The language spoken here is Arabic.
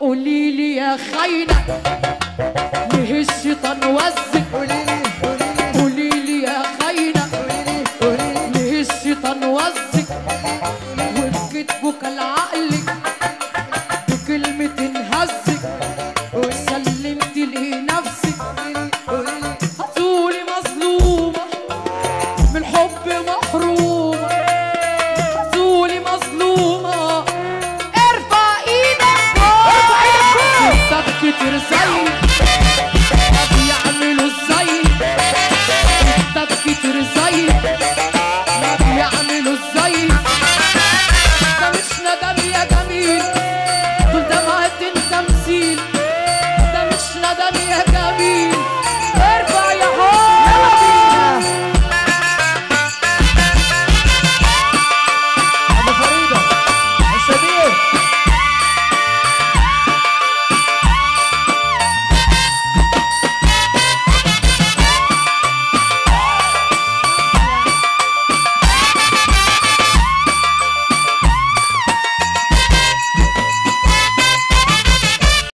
قوليلي يا خاينة ليه الشيطان وزك؟ قوليلي يا خاينة ليه الشيطان وزك؟ وبكتبك لعقلك بكلمة هزك وسلمت لنفسك. هتقولي مظلومة من الحب محرومة، هتقولي مظلومة ارفع ايدك فوق، ترزق